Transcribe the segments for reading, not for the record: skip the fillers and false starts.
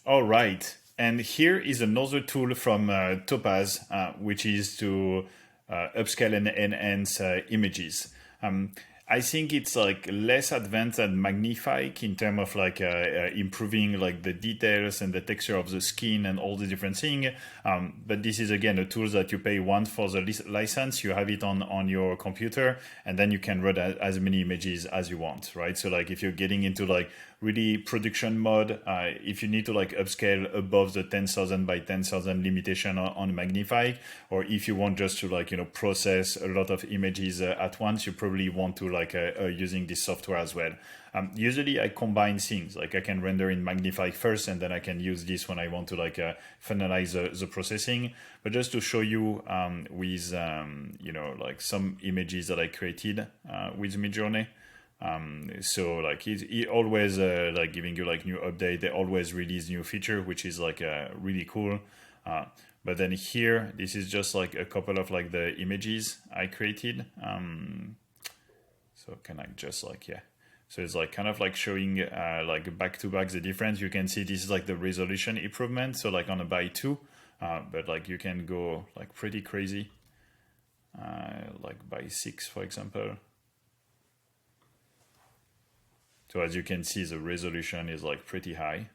All right. And here is another tool from Topaz, which is to upscale and enhance images. I think it's like less advanced than Magnify in terms of like improving like the details and the texture of the skin and all the different things. But this is again a tool that you pay once for the license. You have it on your computer, and then you can run as many images as you want, right? So like if you're getting into like really production mode, if you need to like upscale above the 10,000 by 10,000 limitation on Magnify, or if you want just to like process a lot of images at once, you probably want to like using this software as well. Usually I combine things, like I can render in Magnify first, and then I can use this when I want to like finalize the processing. But just to show you with like some images that I created with Midjourney. So like he always like giving you like new update. They always release new feature, which is like really cool. But then here, this is just like a couple of like the images I created. So can I just like, yeah. So it's like kind of like showing like back to back the difference. You can see this is like the resolution improvement. So like on a by 2, but like you can go like pretty crazy, like by 6, for example. So as you can see, the resolution is like pretty high.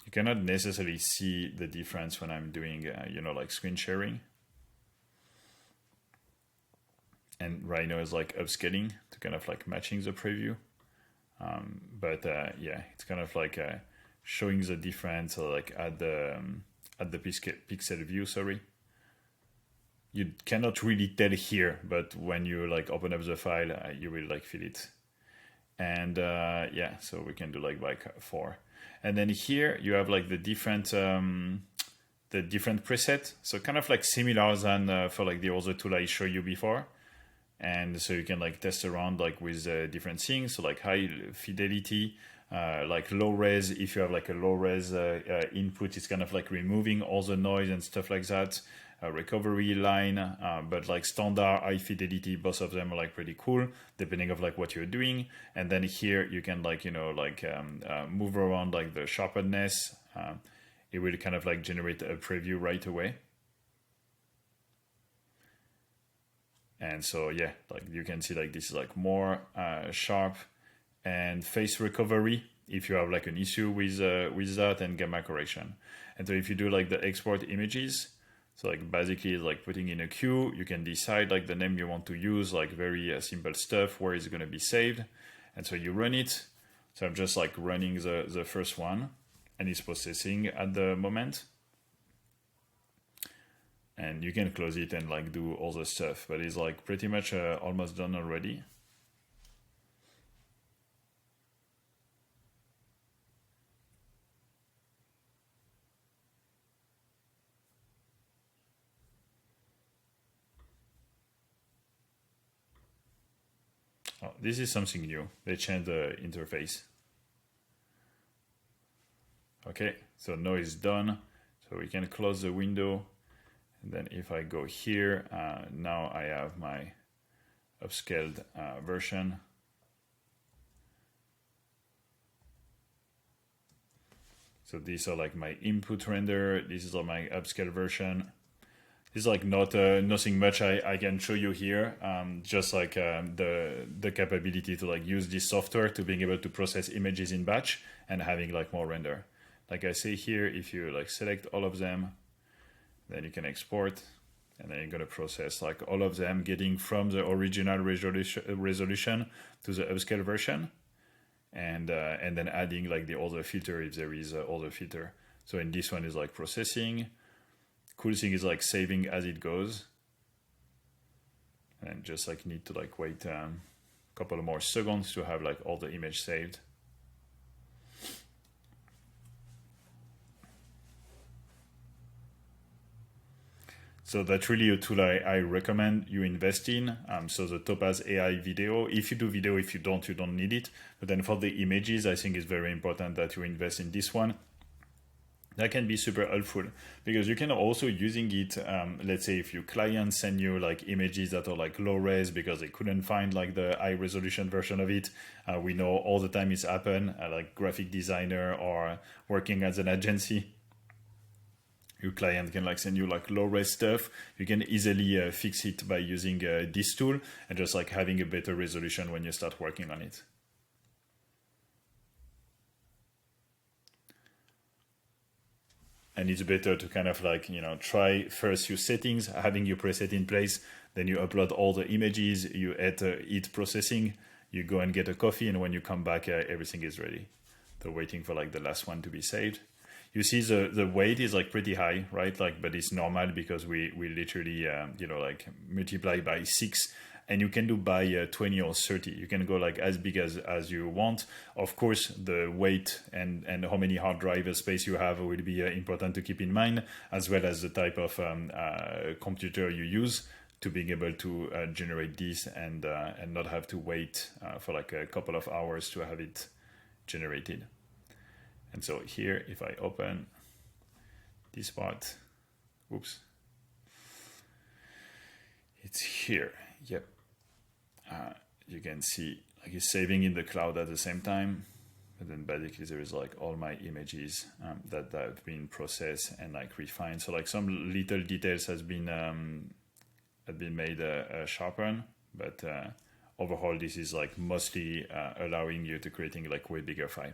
You cannot necessarily see the difference when I'm doing, like screen sharing. And right now is like upscaling to kind of like matching the preview. But yeah, it's kind of like showing the difference like at the pixel view, sorry. You cannot really tell here, but when you like open up the file, you will like feel it. And yeah, so we can do like by 4. And then here you have like the different preset. So kind of like similar than for like the other tool I showed you before. And so you can like test around like with different things. So like high fidelity, like low res. If you have like a low res input, it's kind of like removing all the noise and stuff like that. Recovery line, but like standard high fidelity, both of them are like pretty cool depending of like what you're doing. And then here you can like move around like the sharpness. It will kind of like generate a preview right away. And so yeah, like you can see like this is like more sharp. And face recovery if you have like an issue with that, and gamma correction. And so if you do like the export images, so like basically like putting in a queue, you can decide like the name you want to use, like very simple stuff, where it's going to be saved. And so you run it. So I'm just like running the first one, and it's processing at the moment. And you can close it and like do all the stuff, but it's like pretty much almost done already. Oh, this is something new. They changed the interface. Okay, so now it's done. So we can close the window. And then if I go here, now I have my upscaled version. So these are like my input render. This is my upscale version. This is like not nothing much I can show you here. Just like the capability to like use this software to being able to process images in batch and having like more render. Like I say here, if you like select all of them, then you can export, and then you're going to process like all of them, getting from the original resolution to the upscale version, and then adding like the other filter if there is other filter. So in this one is like processing. Cool thing is like saving as it goes, and just like need to like wait a couple of more seconds to have like all the image saved. So that's really a tool I recommend you invest in. So the Topaz AI video, if you do video, if you don't need it. But then for the images, I think it's very important that you invest in this one. That can be super helpful because you can also using it. Let's say if your client send you like images that are like low res because they couldn't find like the high resolution version of it. We know all the time it's happen. Like graphic designer or working as an agency, your client can like send you like low res stuff. You can easily fix it by using this tool and just like having a better resolution when you start working on it. And it's better to kind of like, try first your settings, having your preset in place, then you upload all the images, you hit processing, you go and get a coffee, and when you come back, everything is ready. So waiting for like the last one to be saved. You see the weight is like pretty high, right? Like, but it's normal because we literally, like multiply by 6, and you can do by 20 or 30. You can go like as big as you want. Of course, the weight and how many hard drive space you have will be important to keep in mind, as well as the type of computer you use to being able to generate this and not have to wait for like a couple of hours to have it generated. And so here, if I open this part, oops, it's here. Yep. You can see like it's saving in the cloud at the same time. But then basically there is like all my images that have been processed and like refined. So like some little details have been made sharpened, but overall this is like mostly allowing you to creating like way bigger file.